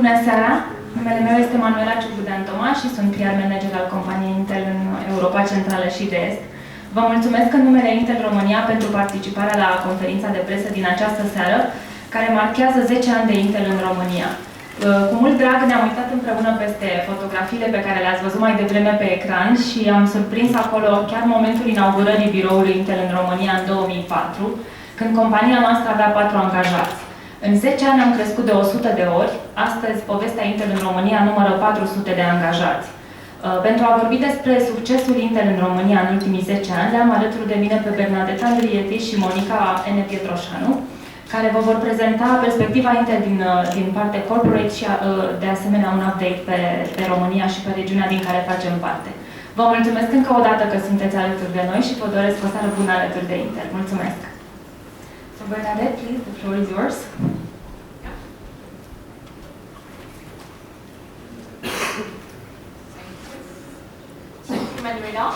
Bună seara! Numele meu este Manuela Ciubudean-Toma și sunt PR manager al companiei Intel în Europa Centrală și de Est. Vă mulțumesc în numele Intel România pentru participarea la conferința de presă din această seară, care marchează 10 ani de Intel în România. Cu mult drag ne-am uitat împreună peste fotografiile pe care le-ați văzut mai devreme pe ecran și am surprins acolo chiar momentul inaugurării biroului Intel în România în 2004, când compania noastră avea 4 angajați. În 10 ani am crescut de 100 de ori. Astăzi, povestea Intel în România numără 400 de angajați. Pentru a vorbi despre succesul Intel în România în ultimii 10 ani, le-am alături de mine pe Bernadeta Andrieti și Monica N. Pietroșanu, care vă vor prezenta perspectiva Intel din partea corporate și de asemenea un update pe România și pe regiunea din care facem parte. Vă mulțumesc încă o dată că sunteți alături de noi și vă doresc o seară bună alături de Intel. Mulțumesc! So Bernadette, please, the floor is yours. Thank you, Manuela.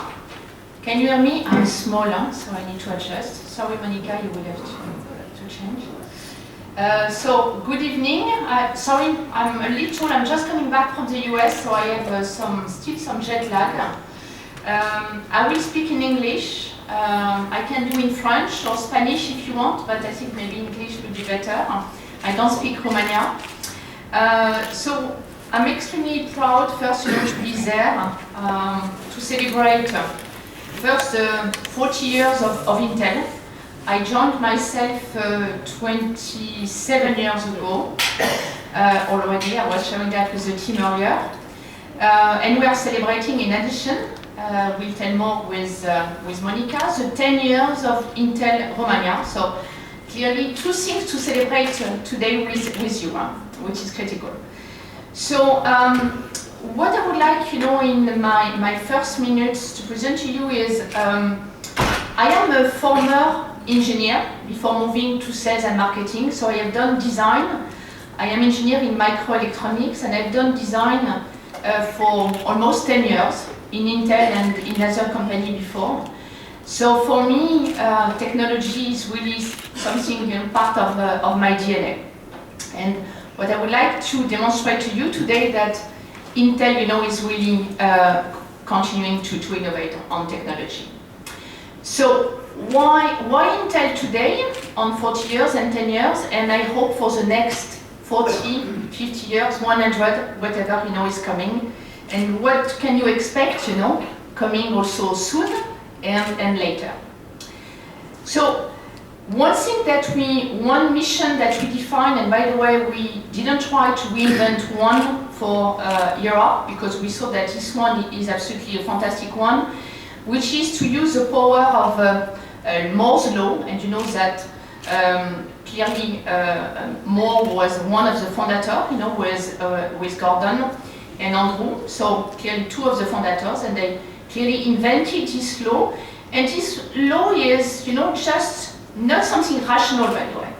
Can you hear me? I'm smaller, so I need to adjust. Sorry, Monica, you will have to change. So, good evening. Sorry, I'm a little. I'm just coming back from the US, so I have still some jet lag. I will speak in English. I can do in French or Spanish if you want, but I think maybe English would be better. I don't speak Romania. So I'm extremely proud, first, to be there, to celebrate first 40 years of Intel. I joined myself 27 years ago already. I was sharing that with the team earlier. And we are celebrating, in addition, we'll tell more with Monica, the 10 years of Intel Romania. So clearly 2 things to celebrate today with you, which is critical. So what I would like, in my first minutes to present to you is I am a former engineer before moving to sales and marketing. So I have done design. I am engineer in microelectronics and I've done design for almost 10 years. In Intel and in other company before. So for me, technology is really something part of my DNA. And what I would like to demonstrate to you today that Intel, is really continuing to innovate on technology. So why Intel today on 40 years and 10 years, and I hope for the next 40, 50 years, 100, whatever is coming. And what can you expect, coming also soon and later. So one mission that we defined, and by the way, we didn't try to reinvent one for Europe, because we saw that this one is absolutely a fantastic one, which is to use the power of Moore's law, and you know that clearly Moore was one of the founders, with Gordon and Andrew, so clearly 2 of the founders, and they clearly invented this law. And this law is, just not something rational, by the way.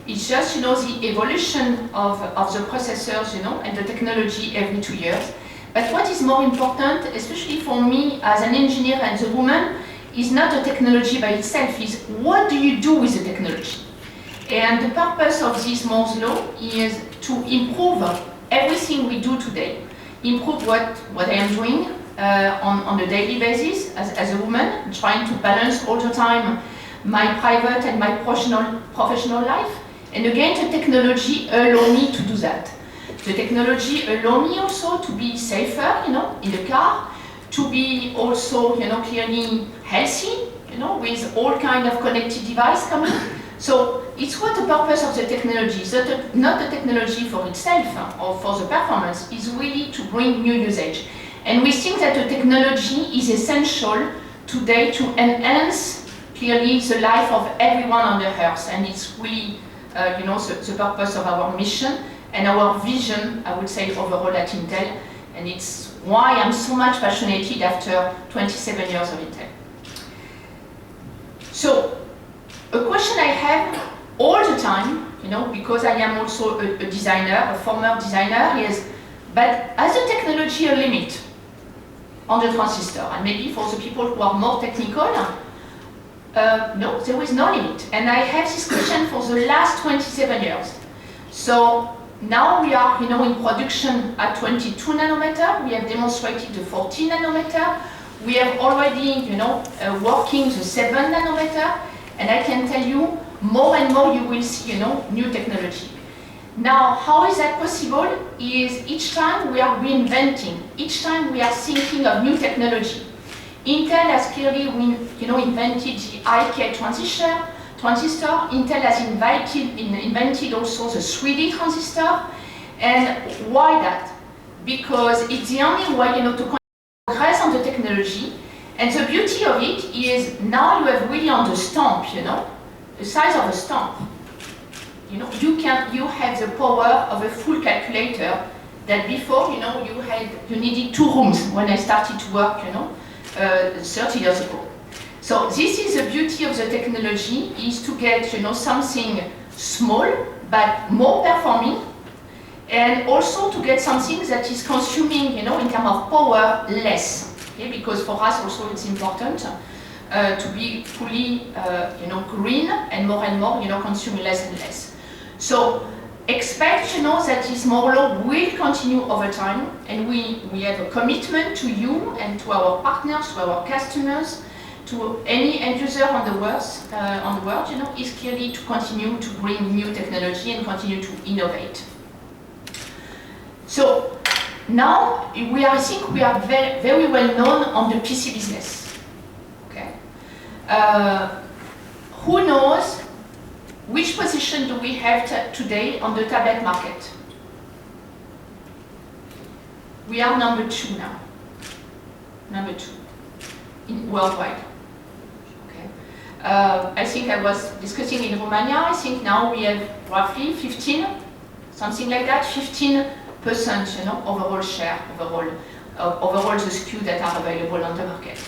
It's just, the evolution of the processors, and the technology every 2 years. But what is more important, especially for me as an engineer and the woman, is not the technology by itself, is what do you do with the technology? And the purpose of this Moore's law is to improve everything we do today. Improve what I am doing on a daily basis as a woman, trying to balance all the time my private and my professional life. And again, the technology allow me to do that. The technology allow me also to be safer, in the car, to be also, clearly healthy, with all kind of connected device coming. So it's what the purpose of the technology is, not the technology for itself or for the performance, is really to bring new usage. And we think that the technology is essential today to enhance clearly the life of everyone on the earth. And it's really, the purpose of our mission and our vision, I would say, overall at Intel. And it's why I'm so much passionate after 27 years of Intel. So, a question I have all the time, because I am also a designer, a former designer, is, but has the technology a limit on the transistor? And maybe for the people who are more technical, no, there is no limit. And I have this question for the last 27 years. So Now we are, in production at 22 nanometer. We have demonstrated the 14 nanometer. We have already, working the 7 nanometer. And I can tell you, more and more you will see, new technology. Now, how is that possible? Is each time we are reinventing, each time we are thinking of new technology. Intel has clearly, invented the IK transistor. Intel has invented also the 3D transistor. And why that? Because it's the only way, to progress on the technology. And the beauty of it is now you have really on the stamp, the size of a stamp. You have the power of a full calculator that before, you needed 2 rooms when I started to work, 30 years ago. So this is the beauty of the technology, is to get, something small but more performing, and also to get something that is consuming, in terms of power, less. Okay? Because for us also it's important to be fully, green and more, consuming less and less. So expect, that this model will continue over time, and we have a commitment to you and to our partners, to our customers, to any end user on the world, is clearly to continue to bring new technology and continue to innovate. So now I think we are very, very well known on the PC business. Okay, who knows which position do we have today on the tablet market? We are number 2 now. Number 2 in worldwide. I think I was discussing in Romania. I think now we have roughly 15, something like that, 15%, overall share, overall the SKU that are available on the market.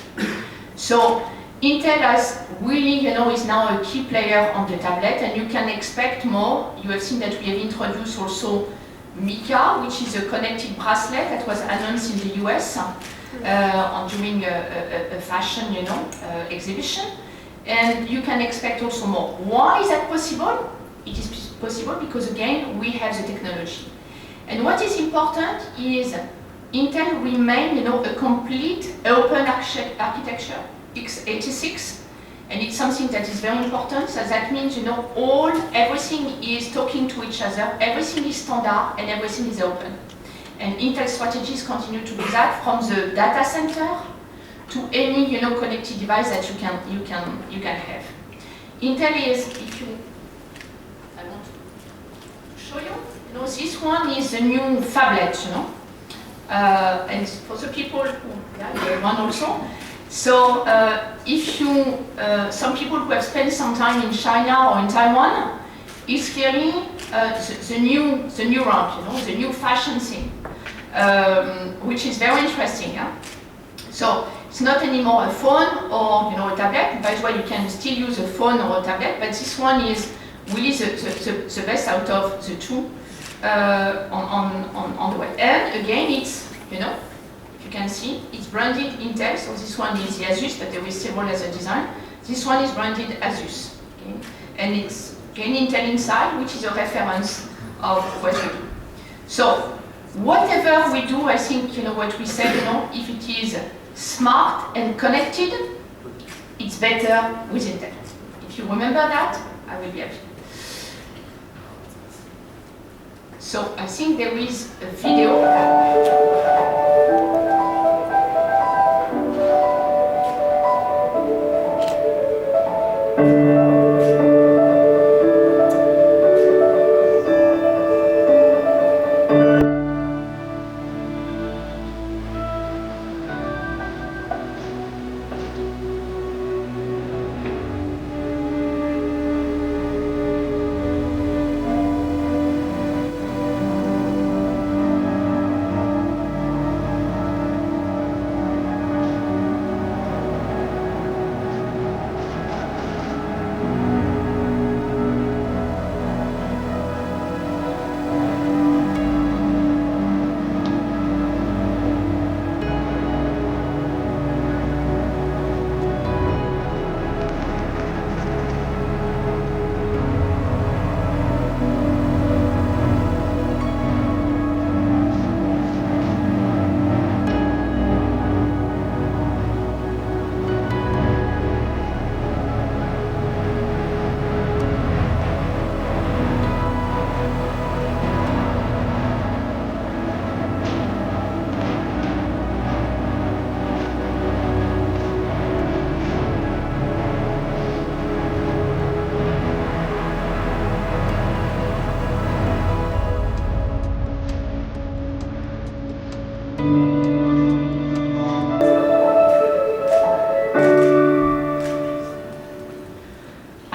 So Intel has really, is now a key player on the tablet, and you can expect more. You have seen that we have introduced also Mica, which is a connected bracelet that was announced in the US during a fashion, exhibition. And you can expect also more. Why is that possible? It is possible because, again, we have the technology. And what is important is Intel remain, a complete open architecture, x86, and it's something that is very important. So that means, everything is talking to each other, everything is standard, and everything is open. And Intel strategies continue to do that from the data center to any, connected device that you can have. Intel is, I want to show you, this one is the new phablet, and for the people who, yeah, one also. So if you, some people who have spent some time in China or in Taiwan, it's clearly the new ramp, the new fashion thing, which is very interesting. Yeah? So it's not anymore a phone or a tablet. By the way, you can still use a phone or a tablet, but this one is really the best out of the two on the web. And again, it's if you can see, it's branded Intel. So this one is the Asus, but there is several other design. This one is branded Asus, okay? And it's again Intel inside, which is a reference of what we do. So whatever we do, I think what we said. If it is smart and connected, it's better with Intel. If you remember that, I will be happy. So I think there is a video.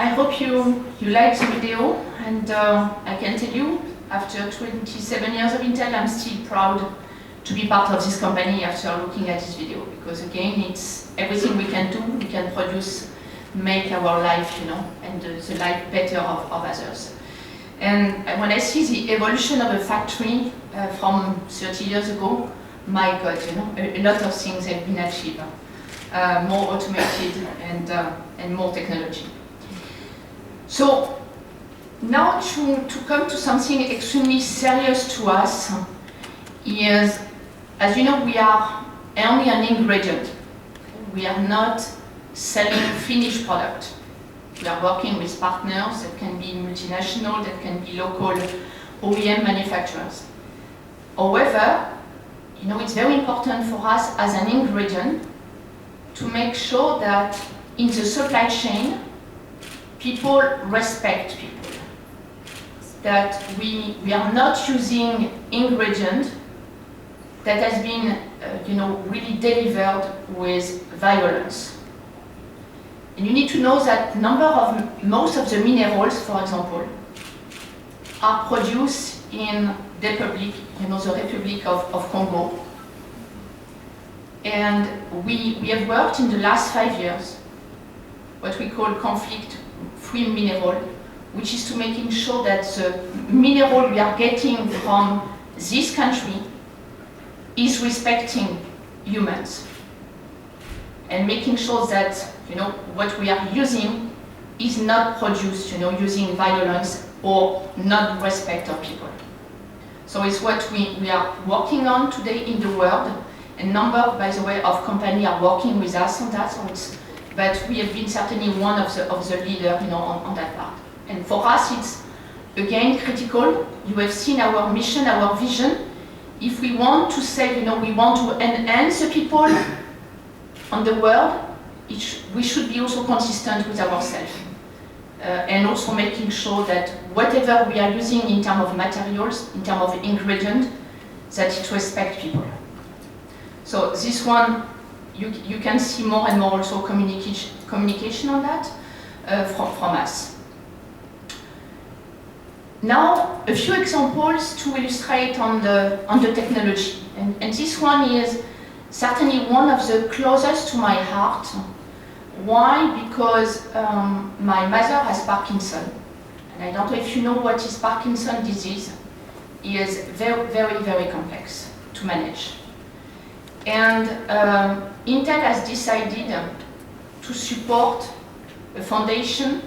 I hope you liked the video, and I can tell you, after 27 years of Intel, I'm still proud to be part of this company after looking at this video, because again, it's everything we can do, we can produce, make our life, and the life better of others. And when I see the evolution of a factory from 30 years ago, my God, a lot of things have been achieved. More automated and more technology. So now to come to something extremely serious to us is, as you know, we are only an ingredient. We are not selling finished product. We are working with partners that can be multinational, that can be local OEM manufacturers. However, it's very important for us as an ingredient to make sure that in the supply chain, people respect people. That we are not using ingredient that has been, really delivered with violence. And you need to know that most of the minerals, for example, are produced in the Republic of Congo. And we have worked in the last 5 years, what we call conflict-free mineral, which is to making sure that the mineral we are getting from this country is respecting humans. And making sure that, what we are using is not produced, using violence or not respect of people. So it's what we are working on today in the world. A number, by the way, of companies are working with us on that, but we have been certainly one of the leaders, on that part. And for us, it's again critical. You have seen our mission, our vision. If we want to say, we want to enhance the people on the world, we should be also consistent with ourselves, and also making sure that whatever we are using in terms of materials, in terms of ingredient, that it respects people. So this one, you can see more and more also communication on that from us. Now, a few examples to illustrate on the technology. And this one is certainly one of the closest to my heart. Why? Because my mother has Parkinson. And I don't know if you know what is Parkinson's disease. It is very, very, very complex to manage. And Intel has decided to support a foundation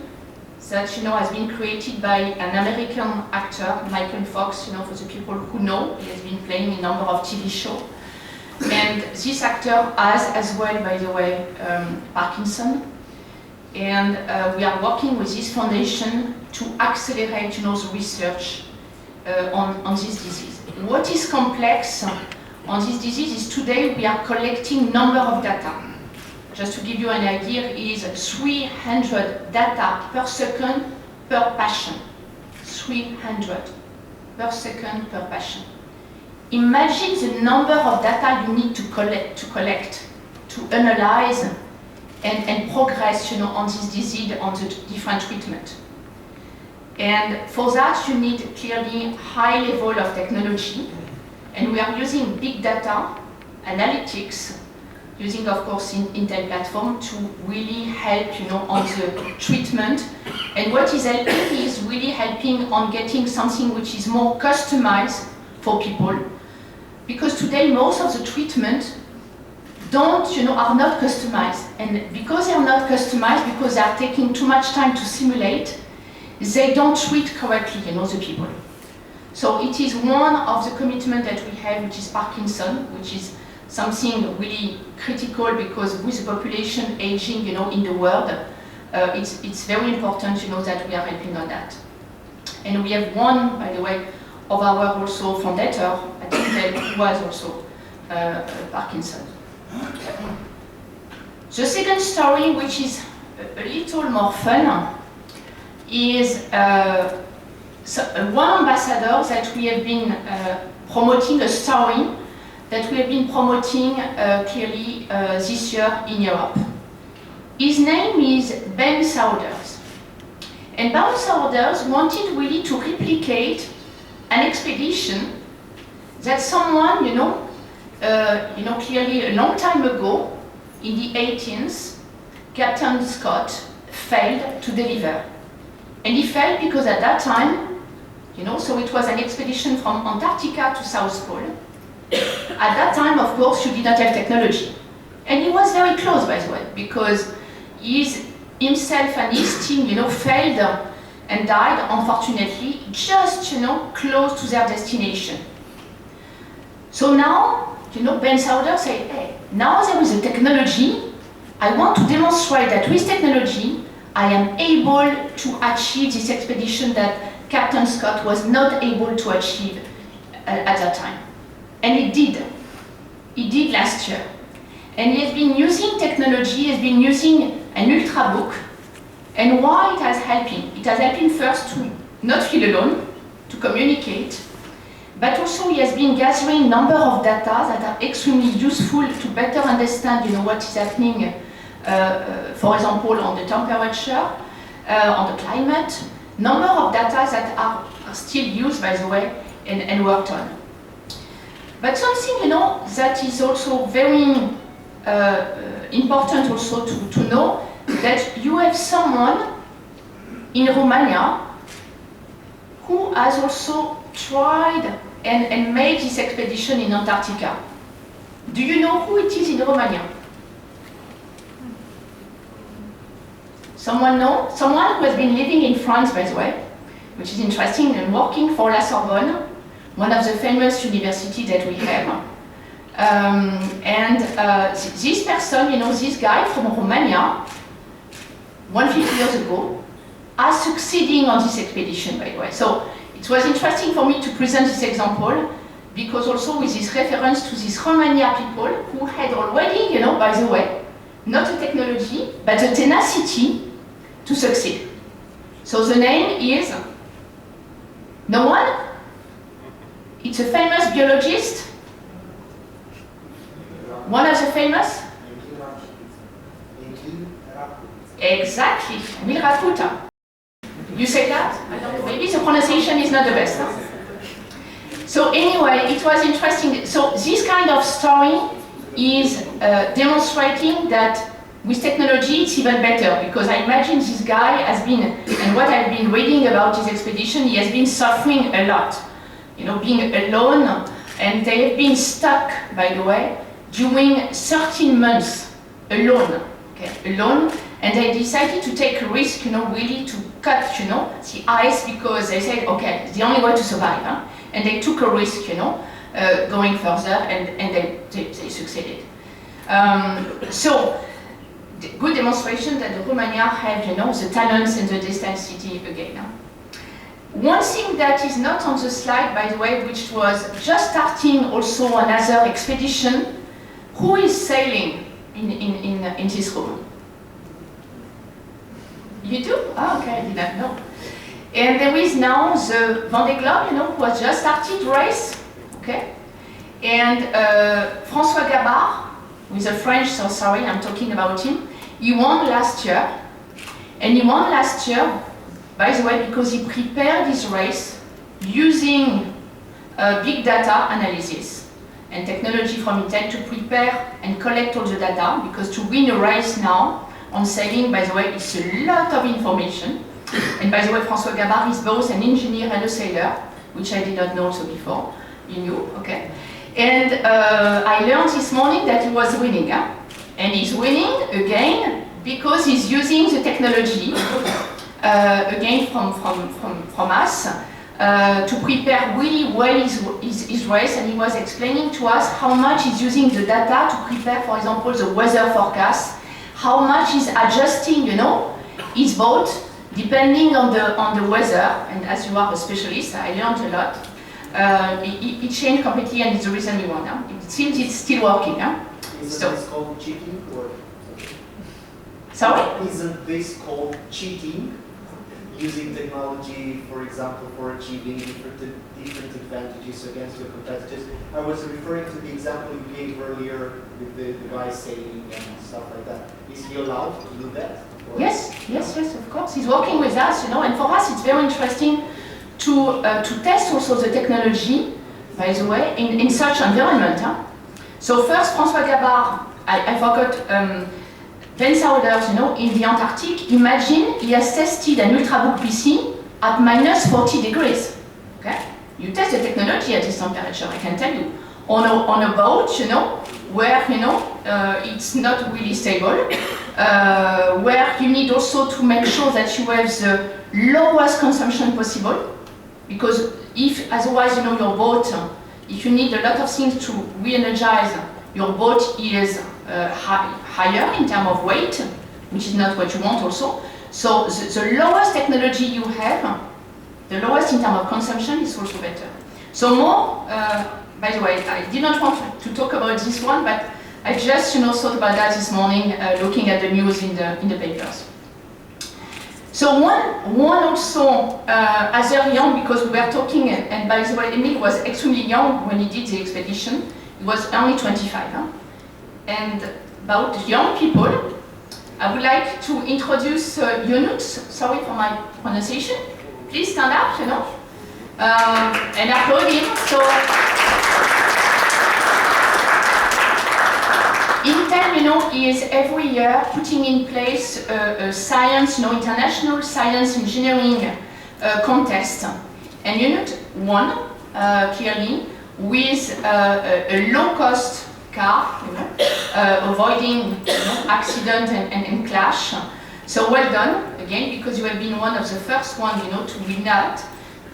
that has been created by an American actor, Michael Fox. For the people who know, he has been playing a number of TV shows. And this actor has, as well, by the way, Parkinson. And we are working with this foundation to accelerate, the research on this disease. What is complex on this disease is today we are collecting number of data. Just to give you an idea, is 300 data per second per patient. 300 per second per patient. Imagine the number of data you need to collect, to analyze, and progress, on this disease, on the different treatment. And for that, you need clearly high level of technology. And we are using big data, analytics, using, of course, Intel platform to really help, on the treatment. And what is helping is really helping on getting something which is more customized for people. Because today, most of the treatment are not customized. And because they are not customized, because they are taking too much time to simulate, they don't treat correctly, the people. So it is one of the commitments that we have, which is Parkinson, which is something really critical because with the population aging, in the world, it's very important, that we are helping on that. And we have one, by the way, of our also founder at Intel who was also Parkinson. The second story, which is a little more fun, is one ambassador that we have been promoting, a story that we have been promoting clearly this year in Europe. His name is Ben Saunders. And bondholders wanted really to replicate an expedition that someone, clearly a long time ago, in the 18th, Captain Scott failed to deliver. And he failed because at that time, so it was an expedition from Antarctica to South Pole. At that time, of course, you did not have technology. And he was very close, by the way, because himself and his team, failed and died, unfortunately, just, close to their destination. So now, Ben Sauder said, hey, now there is a technology. I want to demonstrate that with technology, I am able to achieve this expedition that Captain Scott was not able to achieve at that time. And he did. He did last year. And he has been using technology, he has been using an ultrabook. And why it has helped him? It has helped him first to not feel alone, to communicate, but also he has been gathering a number of data that are extremely useful to better understand what is happening, for example, on the temperature, on the climate, number of data that are still used, by the way, and worked on. But something, that is also very important also to know, that you have someone in Romania who has also tried and made this expedition in Antarctica. Do you know who it is in Romania? Someone know? Someone who has been living in France, by the way, which is interesting, and working for La Sorbonne, one of the famous universities that we have. This person, this guy from Romania, 150 years ago, are succeeding on this expedition, by the way. So it was interesting for me to present this example, because also with this reference to these Romania people who had already, by the way, not a technology, but a tenacity to succeed. So the name is, no one? It's a famous biologist. One of the famous? Exactly, Miracuta. You say that? I don't know, maybe the pronunciation is not the best. Huh? So anyway, it was interesting. So this kind of story is demonstrating that with technology it's even better, because I imagine this guy has been, and what I've been reading about his expedition, he has been suffering a lot. Being alone, and they have been stuck, by the way, during 13 months alone, alone, and they decided to take a risk, really to cut, the ice, because they said, okay, it's the only way to survive, huh? And they took a risk, going further, and they succeeded. So, good demonstration that the Romania have, the talents and the tenacity again. Huh? One thing that is not on the slide, by the way, which was just starting also another expedition. Who is sailing in this room? You do? Oh, okay, I did not know. And there is now the Vendée Globe, who has just started race, okay? And François Gabard, who is a French, so sorry, I'm talking about him. He won last year, and he won last year, by the way, because he prepared this race using big data analysis and technology from Intel to prepare and collect all the data, because to win a race now on sailing, by the way, it's a lot of information. And by the way, François Gabard is both an engineer and a sailor, which I did not know also before. You knew, okay? And I learned this morning that he was winning, huh? And he's winning again because he's using the technology again from us to prepare really well his race, and he was explaining to us how much he's using the data to prepare, for example, the weather forecast, how much he's adjusting, his boat depending on the weather. And as you are a specialist, I learned a lot. It changed completely, and it's the reason we won. Huh? It seems it's still working. Huh? Isn't this called cheating? Or... Sorry? Isn't this called cheating? Using technology, for example, for achieving different advantages against your competitors. I was referring to the example you gave earlier with the guy sailing and stuff like that. Is he allowed to do that? Or Yes, of course. He's working with us, and for us it's very interesting to test also the technology, by the way, in such environment. So first, François Gabard, I forgot, Pensauders, in the Antarctic. Imagine he has tested an ultrabook PC at minus 40 degrees. Okay, you test the technology at this temperature. I can tell you, on a boat, where it's not really stable, where you need also to make sure that you have the lowest consumption possible, because if otherwise your boat, if you need a lot of things to re-energize, your boat is higher in terms of weight, which is not what you want also. So the lowest technology you have, the lowest in terms of consumption, is also better. So more, by the way, I did not want to talk about this one, but I just thought about that this morning, looking at the news in the papers. So one also, as a young, because we were talking, and by the way, Emile was extremely young when he did the expedition. He was only 25. And about young people, I would like to introduce Yunus. Sorry for my pronunciation. Please stand up, and applaud him. So, Intel, is every year putting in place a science, international science engineering contest. And Unit won, clearly, with a low-cost car, avoiding accident and clash. So well done, again, because you have been one of the first one, to win that.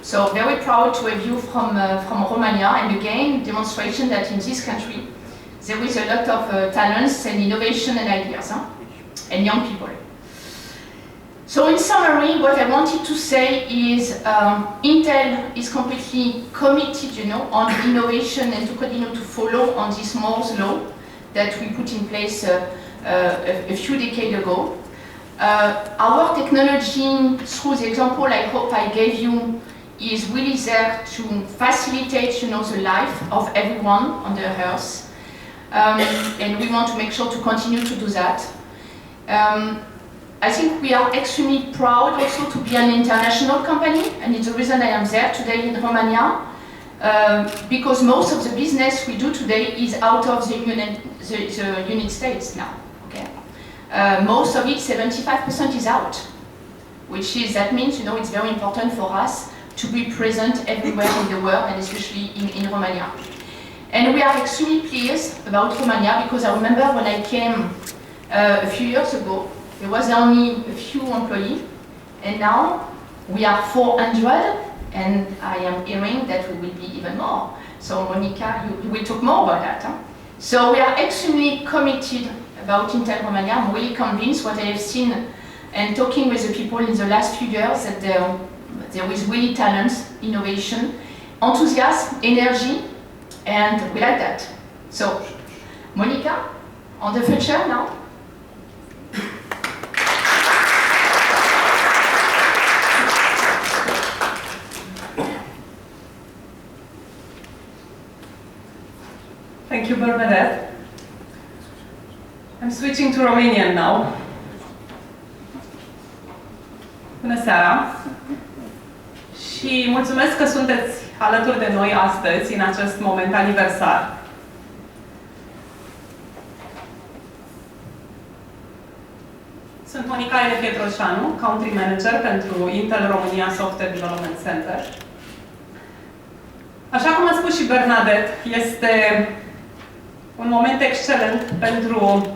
So very proud to have you from Romania, and again, demonstration that in this country, there is a lot of talents and innovation and ideas, and young people. So in summary, what I wanted to say is Intel is completely committed, on innovation and to continue to follow on this Moore's law that we put in place a few decades ago. Our technology, through the example I hope I gave you, is really there to facilitate, the life of everyone on the earth. And we want to make sure to continue to do that. I think we are extremely proud also to be an international company, and it's the reason I am there today in Romania, because most of the business we do today is out of the United States now. Okay, most of it, 75%, is out, that means it's very important for us to be present everywhere in the world, and especially in Romania. And we are extremely pleased about Romania, because I remember when I came a few years ago, there was only a few employees, and now we are 400, and I am hearing that we will be even more. So Monica, you will talk more about that. So we are extremely committed about Intel Romania. I'm really convinced what I have seen and talking with the people in the last few years that there is really talent, innovation, enthusiasm, energy, and we like that. So, Monica, on the future now. Thank you, Bernadette. I'm switching to Romanian now. Bună seara! Și mulțumesc că sunteți alături de noi astăzi, în acest moment aniversar. Sunt Monica Pietroșanu, Country Manager pentru Intel Romania Software Development Center. Așa cum a spus și Bernadette, este un moment excelent pentru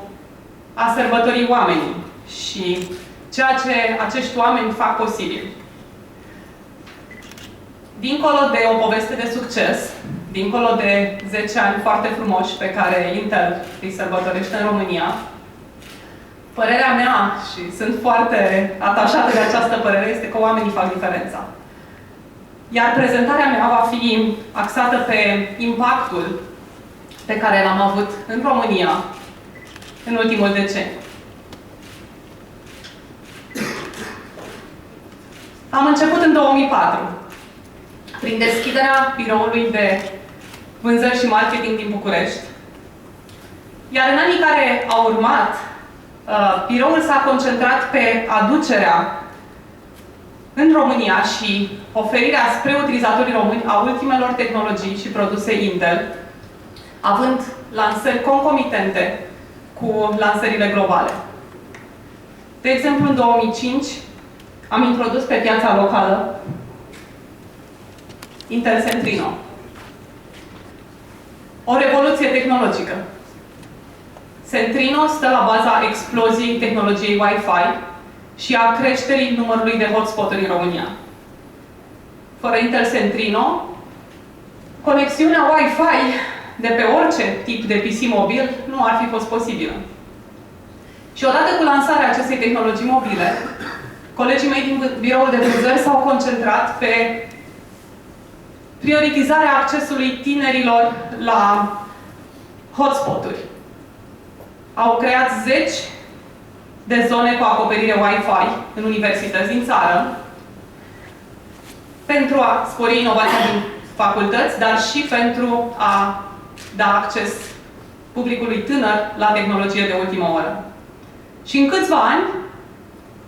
a sărbători oamenii și ceea ce acești oameni fac posibil. Dincolo de o poveste de succes, dincolo de 10 ani foarte frumoși pe care Intel îi sărbătorește în România, părerea mea, și sunt foarte atașată de această părere, este că oamenii fac diferența. Iar prezentarea mea va fi axată pe impactul pe care l-am avut în România în ultimul deceniu. Am început în 2004, prin deschiderea biroului de vânzări și marketing din București. Iar în anii care au urmat, biroul s-a concentrat pe aducerea în România și oferirea spre utilizatorii români a ultimelor tehnologii și produse Intel, având lansări concomitente cu lansările globale. De exemplu, în 2005 am introdus pe piața locală Intel Centrino. O revoluție tehnologică. Centrino stă la baza exploziei tehnologiei Wi-Fi și a creșterii numărului de hotspot-uri în România. Fără Intel Centrino, conexiunea Wi-Fi de pe orice tip de PC mobil nu ar fi fost posibilă. Și odată cu lansarea acestei tehnologii mobile, colegii mei din biroul de vânzări s-au concentrat pe prioritizarea accesului tinerilor la hotspot-uri. Au creat 10 de zone cu acoperire Wi-Fi în universități din țară pentru a spori inovația din facultăți, dar și pentru a da acces publicului tânăr la tehnologie de ultimă oră. Și în câțiva ani,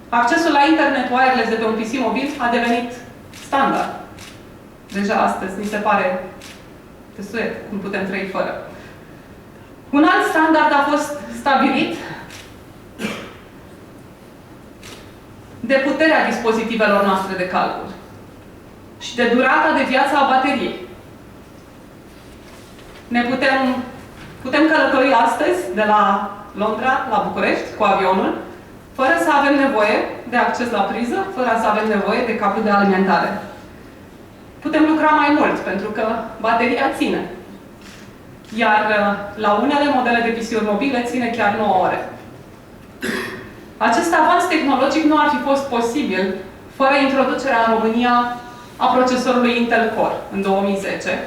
accesul la internet wireless de pe un PC mobil a devenit standard. Deja astăzi ni se pare desuet cum putem trăi fără. Un alt standard a fost stabilit de puterea dispozitivelor noastre de calcul și de durata de viață a bateriei. Ne putem călători astăzi de la Londra la București cu avionul, fără să avem nevoie de acces la priză, fără să avem nevoie de cablu de alimentare. Putem lucra mai mult, pentru că bateria ține. Iar la unele modele de PC-uri mobile ține chiar 9 ore. Acest avans tehnologic nu ar fi fost posibil fără introducerea în România a procesorului Intel Core în 2010.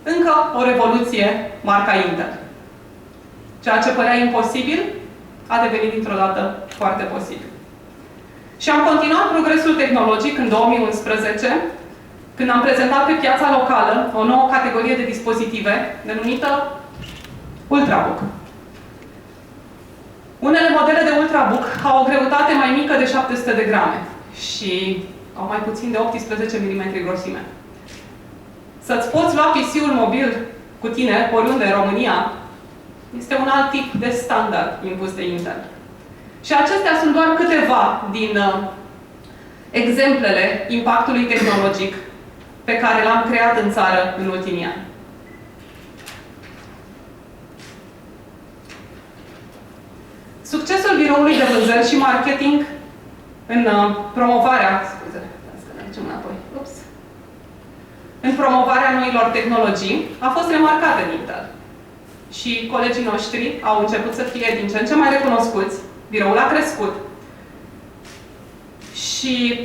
Încă o revoluție marca Intel. Ceea ce părea imposibil a devenit dintr-o dată foarte posibil. Și am continuat progresul tehnologic în 2011, când am prezentat pe piața locală o nouă categorie de dispozitive denumită Ultrabook. Unele modele de Ultrabook au o greutate mai mică de 700 de grame și au mai puțin de 18 mm grosime. Să-ți poți lua PC-ul mobil cu tine oriunde în România este un alt tip de standard impus de Intel. Și acestea sunt doar câteva din exemplele impactului tehnologic pe care l-am creat în țară în ultimii ani. Succesul biroului de vânzări și marketing în promovarea în promovarea noilor tehnologii a fost remarcat în Intel. Și colegii noștri au început să fie din ce în ce mai recunoscuți, biroul a crescut și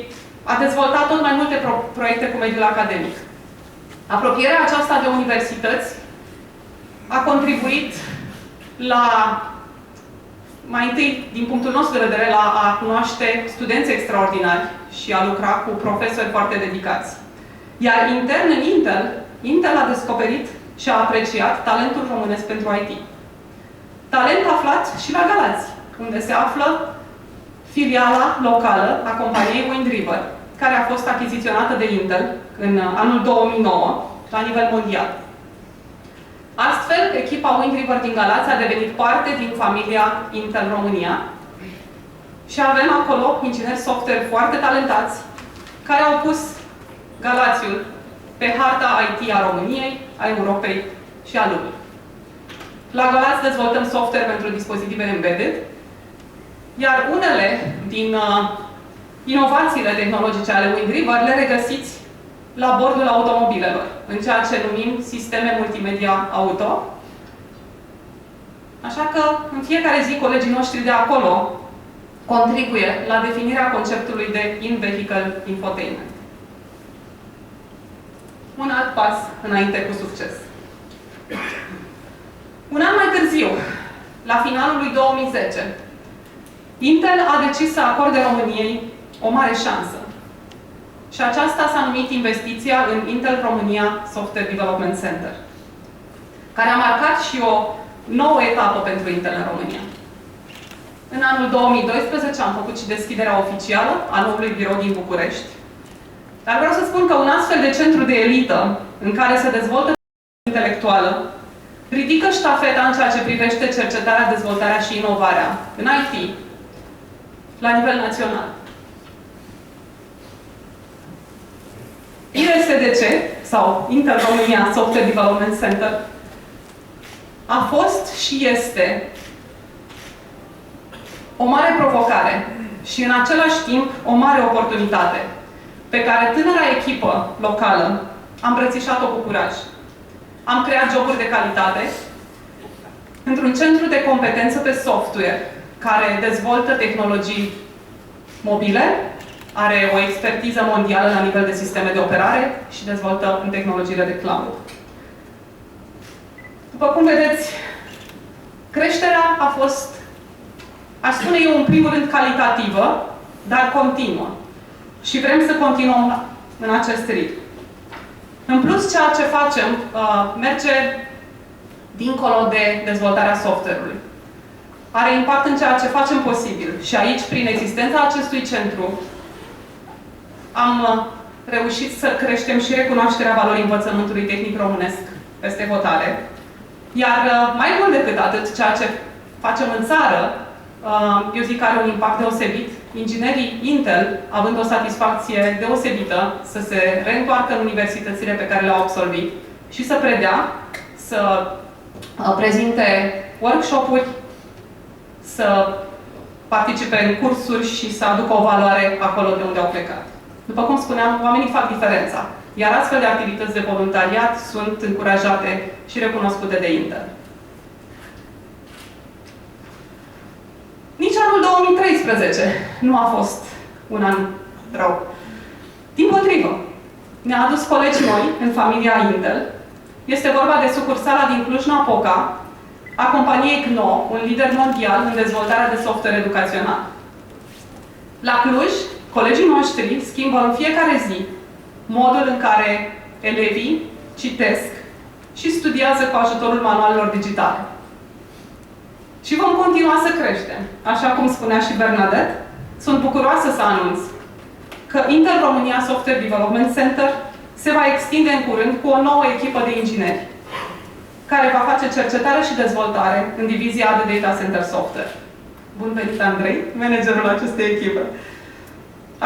a dezvoltat tot mai multe proiecte cu mediul academic. Apropierea aceasta de universități a contribuit la, mai întâi, din punctul nostru de vedere, la a cunoaște studenți extraordinari și a lucra cu profesori foarte dedicați. Iar intern în Intel a descoperit și a apreciat talentul românesc pentru IT. Talent aflat și la Galați, unde se află filiala locală a companiei Wind River, care a fost achiziționată de Intel în anul 2009, la nivel mondial. Astfel, echipa Wind River din Galați a devenit parte din familia Intel România și avem acolo ingineri software foarte talentați, care au pus Galațiul pe harta IT a României, a Europei și a lumii. La Galați dezvoltăm software pentru dispozitive embedded, iar unele din inovațiile tehnologice ale Wind River le regăsiți la bordul automobilelor, în ceea ce numim sisteme multimedia auto. Așa că, în fiecare zi, colegii noștri de acolo contribuie la definirea conceptului de in-vehicle infotainment. Un alt pas înainte cu succes. Un an mai târziu, la finalul lui 2010, Intel a decis să acorde României o mare șansă. Și aceasta s-a numit investiția în Intel România Software Development Center, care a marcat și o nouă etapă pentru Intel în România. În anul 2012 am făcut și deschiderea oficială a noului birou din București. Dar vreau să spun că un astfel de centru de elită, în care se dezvoltă intelectuală, ridică ștafeta în ceea ce privește cercetarea, dezvoltarea și inovarea în IT, la nivel național. IRSDC, sau Intel Romania Software Development Center, a fost și este o mare provocare și în același timp o mare oportunitate pe care tânăra echipă locală a îmbrățișat-o cu curaj. Am creat joburi de calitate într-un centru de competență pe software care dezvoltă tehnologii mobile, are o expertiză mondială la nivel de sisteme de operare și dezvoltă în tehnologiile de cloud. După cum vedeți, creșterea a fost, aș spune eu, în primul rând calitativă, dar continuă. Și vrem să continuăm în acest ritm. În plus, ceea ce facem merge dincolo de dezvoltarea software-ului. Are impact în ceea ce facem posibil. Și aici, prin existența acestui centru, am reușit să creștem și recunoașterea valorii învățământului tehnic românesc peste hotare. Iar mai mult decât atât, ceea ce facem în țară, eu zic că are un impact deosebit. Inginerii Intel, având o satisfacție deosebită să se reîntoarcă în universitățile pe care le-au absolvit și să predea, să prezinte workshop-uri, să participe în cursuri și să aducă o valoare acolo de unde au plecat. După cum spuneam, oamenii fac diferența, iar astfel de activități de voluntariat sunt încurajate și recunoscute de Intel. Nici anul 2013 nu a fost un an rău. Dimpotrivă, ne-a adus colegi noi în familia Intel. Este vorba de sucursala din Cluj-Napoca a companiei CNO, un lider mondial în dezvoltarea de software educațional. La Cluj, colegii noștri schimbă în fiecare zi modul în care elevii citesc și studiază cu ajutorul manualelor digitale. Și vom continua să creștem. Așa cum spunea și Bernadette, sunt bucuroasă să anunț că Intel Romania Software Development Center se va extinde în curând cu o nouă echipă de ingineri care va face cercetare și dezvoltare în divizia de Data Center Software. Bun venit, Andrei, managerul acestei echipe.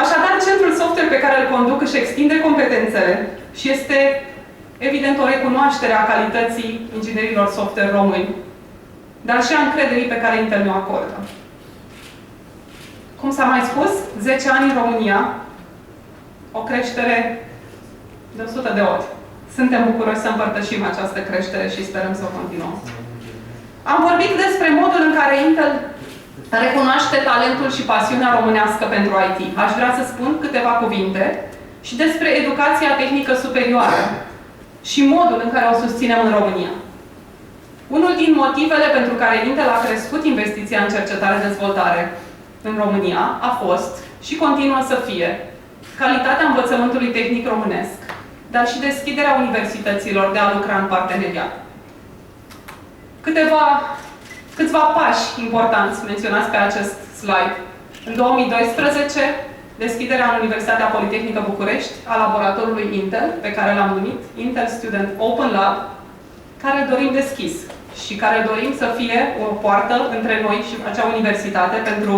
Așadar, centrul software pe care îl conduc își extinde competențele și este, evident, o recunoaștere a calității inginerilor software români, dar și a încrederii pe care Intel ne-o acordă. Cum s-a mai spus, 10 ani în România, o creștere de 100 de ori. Suntem bucuroși să împărtășim această creștere și sperăm să o continuăm. Am vorbit despre modul în care Intel recunoaște talentul și pasiunea românească pentru IT. Aș vrea să spun câteva cuvinte și despre educația tehnică superioară și modul în care o susținem în România. Unul din motivele pentru care Intel a crescut investiția în cercetare-dezvoltare în România a fost și continuă să fie calitatea învățământului tehnic românesc, dar și deschiderea universităților de a lucra în parteneriat. Câțiva pași importanți menționați pe acest slide. În 2012, deschiderea în Universitatea Politehnică București a laboratorului Intel, pe care l-am numit Intel Student Open Lab, care îl dorim deschis și care dorim să fie o poartă între noi și acea universitate pentru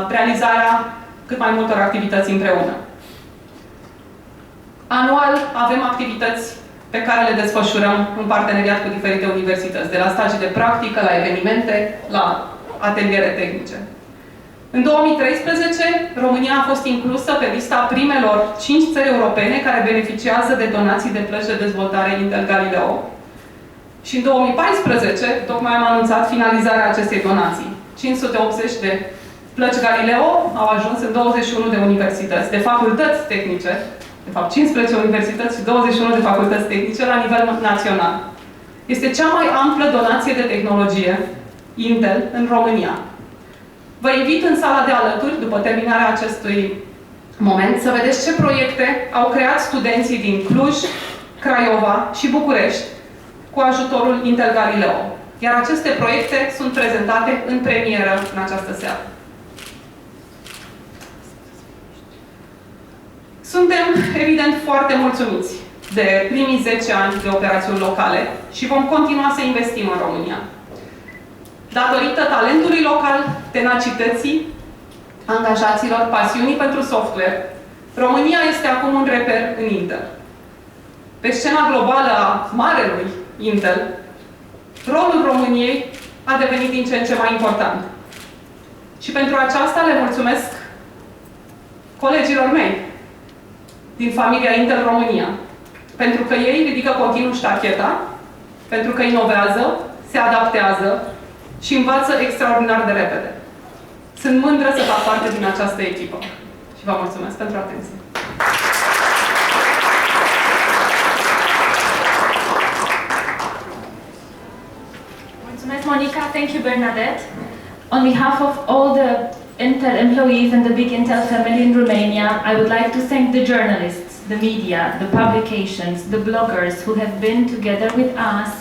realizarea cât mai multor activități împreună. Anual avem activități pe care le desfășurăm în parteneriat cu diferite universități, de la stagii de practică, la evenimente, la ateliere tehnice. În 2013, România a fost inclusă pe lista primelor 5 țări europene care beneficiază de donații de plăci de dezvoltare Intel Galileo. Și în 2014, tocmai am anunțat finalizarea acestei donații. 580 de plăci Galileo au ajuns în 21 de universități, de facultăți tehnice, de fapt 15 universități și 21 de facultăți tehnice la nivel național. Este cea mai amplă donație de tehnologie Intel în România. Vă invit în sala de alături, după terminarea acestui moment, să vedeți ce proiecte au creat studenții din Cluj, Craiova și București cu ajutorul Intel Galileo. Iar aceste proiecte sunt prezentate în premieră în această seară. Suntem, evident, foarte mulțumiți de primii 10 ani de operațiuni locale și vom continua să investim în România. Datorită talentului local, tenacității, angajaților, pasiunii pentru software, România este acum un reper în Intel. Pe scena globală a marelui Intel, rolul României a devenit din ce în ce mai important. Și pentru aceasta le mulțumesc colegilor mei din familia Intel România, pentru că ei ridică continuu ștacheta, pentru că inovează, se adaptează și învață extraordinar de repede. Sunt mândră să fac parte din această echipă. Și vă mulțumesc pentru atenție. Mulțumesc, Monica. Thank you, Bernadette. On behalf of all the Intel employees and the big Intel family in Romania, I would like to thank the journalists, the media, the publications, the bloggers who have been together with us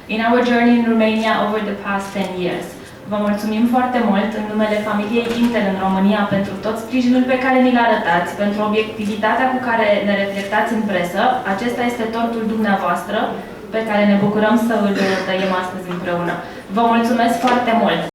in our journey in Romania over the past 10 years. Vă mulțumim foarte mult în numele familiei Intel în România pentru tot sprijinul pe care ni-l arătați, pentru obiectivitatea cu care ne reflectați în presă. Acesta este tortul dumneavoastră pe care ne bucurăm să îl tăiem astăzi împreună. Vă mulțumesc foarte mult!